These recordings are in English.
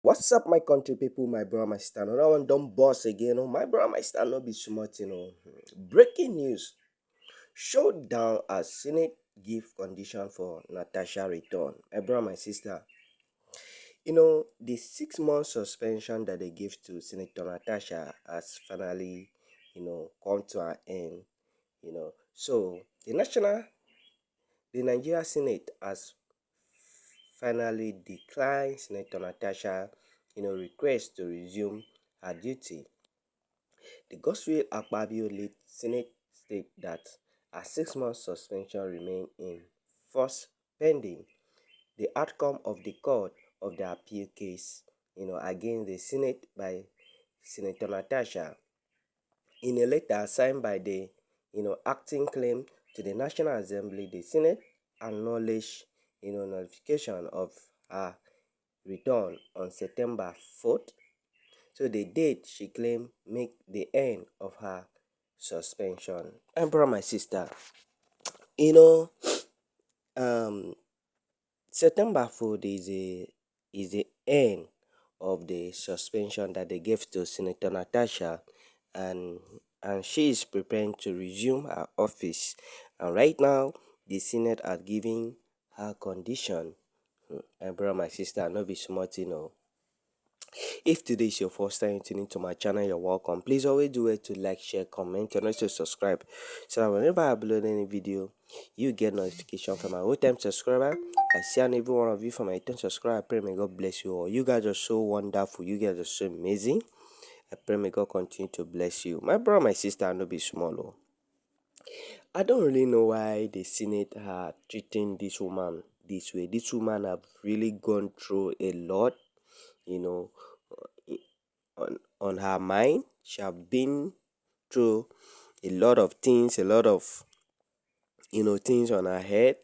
What's up, my country people, my brother, my sister? Another one don't boss again. Oh, my brother, my sister, no be smart, Breaking news: showdown as Senate give condition for Natasha return. My brother, my sister. The 6 month suspension that they give to Senator Natasha has finally, come to an end. So the Nigeria Senate has finally declined Senator Natasha, request to resume her duty. The Gospel Akpabio lead Senate state that a 6 month suspension remain in force pending the outcome of the court of the appeal case, against the Senate by Senator Natasha. In a letter signed by the, acting claim to the National Assembly, the Senate acknowledged, notification of her return on September 4th. So the date she claimed make the end of her suspension. And bro, my sister, you know, um, September 4th is the end of the suspension that they gave to Senator Natasha, and she is preparing to resume her office. And right now, the Senate are giving her condition. And bro, my sister, no be smart, If today is your first time tuning to my channel, you're welcome. Please always do it to like, share, comment, and also subscribe so that whenever I upload any video, you get notification from my old time subscriber. I see and every one of you from my 10 subscriber. I pray may God bless you all. You guys are so wonderful. You guys are so amazing. I pray may God continue to bless you. My brother, my sister, I no be small. Oh. I don't really know why the Senate are treating this woman this way. This woman have really gone through a lot, you know, on her mind. She have been through a lot of things, a lot of things on her head.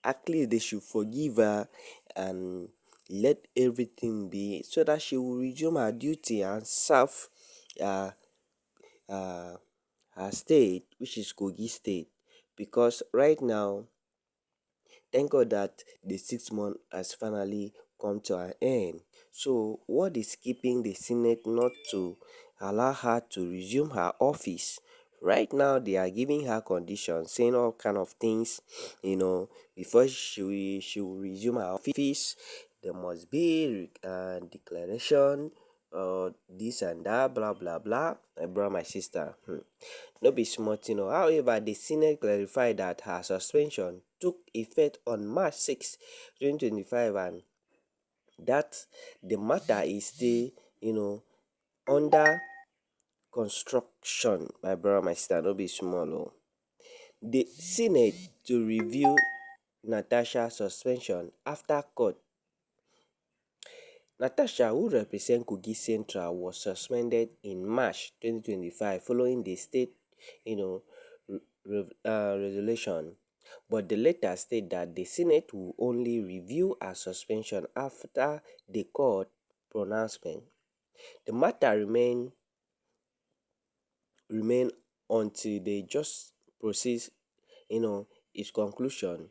At least they should forgive her and let everything be so that she will resume her duty and serve uh, uh, her state, which is Kogi State. Because right now, thank God that the 6 month has finally come to an end. So, what is keeping the Senate not to allow her to resume her office? Right now, they are giving her conditions, saying all kind of things. Before she will resume her office, there must be declaration, this and that, blah blah blah. My brother, my sister. No be small tin o. However, the Senate clarified that her suspension took effect on March 6, 2025, and that the matter is still, under construction. My brother, my sister, no be small o. The Senate to review Natasha suspension after court. Natasha, who represent Kogi Central, was suspended in March 2025 following the state, you know, resolution. But the letter state that the Senate will only review her suspension after the court pronouncement. The matter remain until they just proceed, its conclusion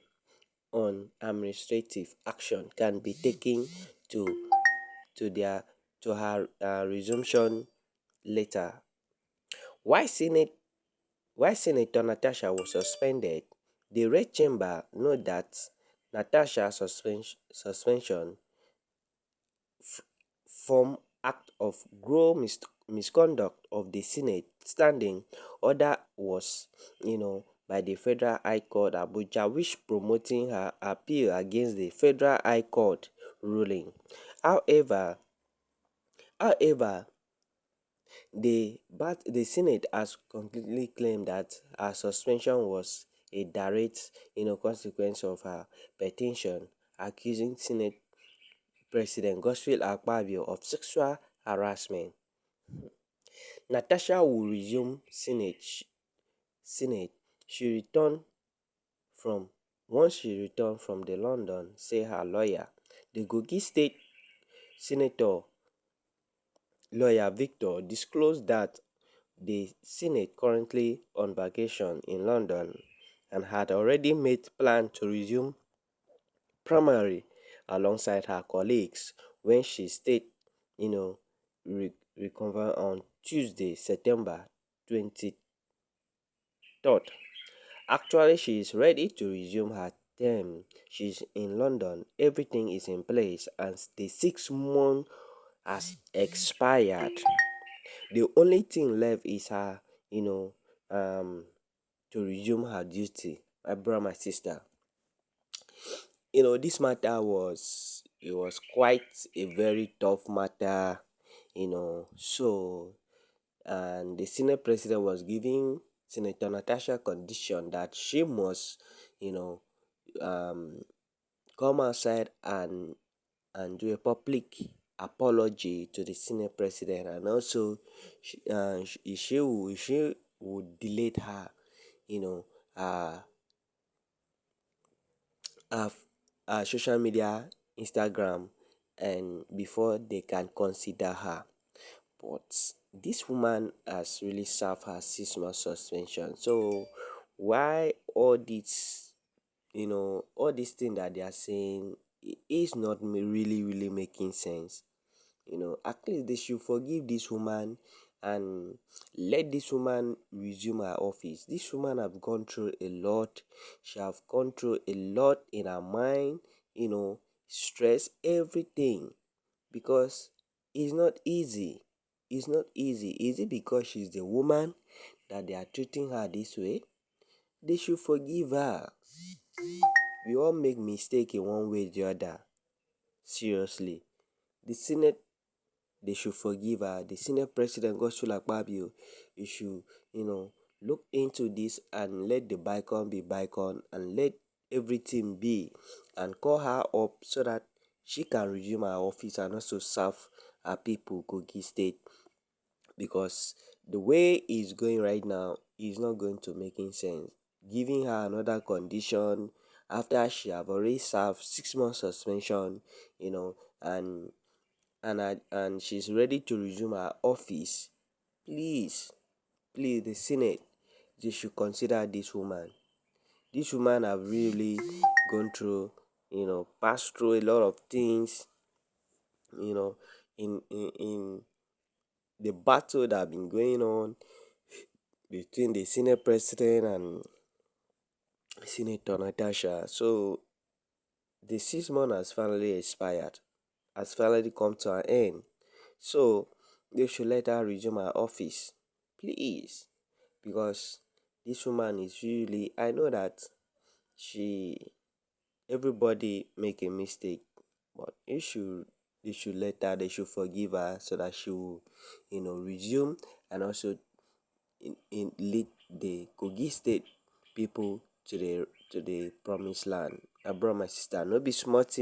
on administrative action can be taken to to their to her resumption later. Why Senate why Senator Natasha was suspended? The Red Chamber note that Natasha's suspension form act of misconduct of the Senate standing order was, by the Federal High Court Abuja, which promoting her appeal against the Federal High Court ruling. However, however, the Senate has completely claimed that her suspension was a direct, consequence of her petition, accusing Senate President Gospel Akpabio of sexual harassment. Natasha will resume Senate. She returned from Once she returned from the London, say her lawyer. The Kogi State Senator lawyer Victor disclosed that the Senate currently on vacation in London and had already made plans to resume primary alongside her colleagues when she stayed you know, reconvene on Tuesday, September 23rd. Actually, she is ready to resume her term. She's in London. Everything is in place, and the 6 month has expired. The only thing left is her, you know, to resume her duty. My brother, my sister. This matter was quite a very tough matter. So and the Senate president was giving Senator Natasha condition that she must, you know, um, come outside and do a public apology to the Senate president, and also she would delete her, you know, uh, social media, Instagram, and before they can consider her. But this woman has really served her 6 month suspension. So why all these things that they are saying is not really making sense. At least they should forgive this woman and let this woman resume her office. This woman have gone through a lot. She have gone through a lot in her mind, stress, everything, because it's not easy. It's not easy. Is it because she's the woman that they are treating her this way? They should forgive her. We all make mistake in one way or the other. Seriously. The Senate, they should forgive her. The Senate President, Akpabio, you should, look into this and let the bygone be bygone and let everything be, and call her up so that she can resume her office and also serve her people, Kogi State, because the way it's going right now is not going to making sense. Giving her another condition after she have already served 6 months suspension, and and she's ready to resume her office. Please, please, the Senate, they should consider this woman. This woman have really gone through, passed through a lot of things, you know, in the battle that have been going on between the Senate president and Senator Natasha. So the 6 month has finally expired, has finally come to an end. So they should let her resume her office, please, because this woman is really. I know that she. Everybody make a mistake, but they should let her. They should forgive her so that she will, resume, and also lead the Kogi State people to the promised land. I brought my sister. No be smart,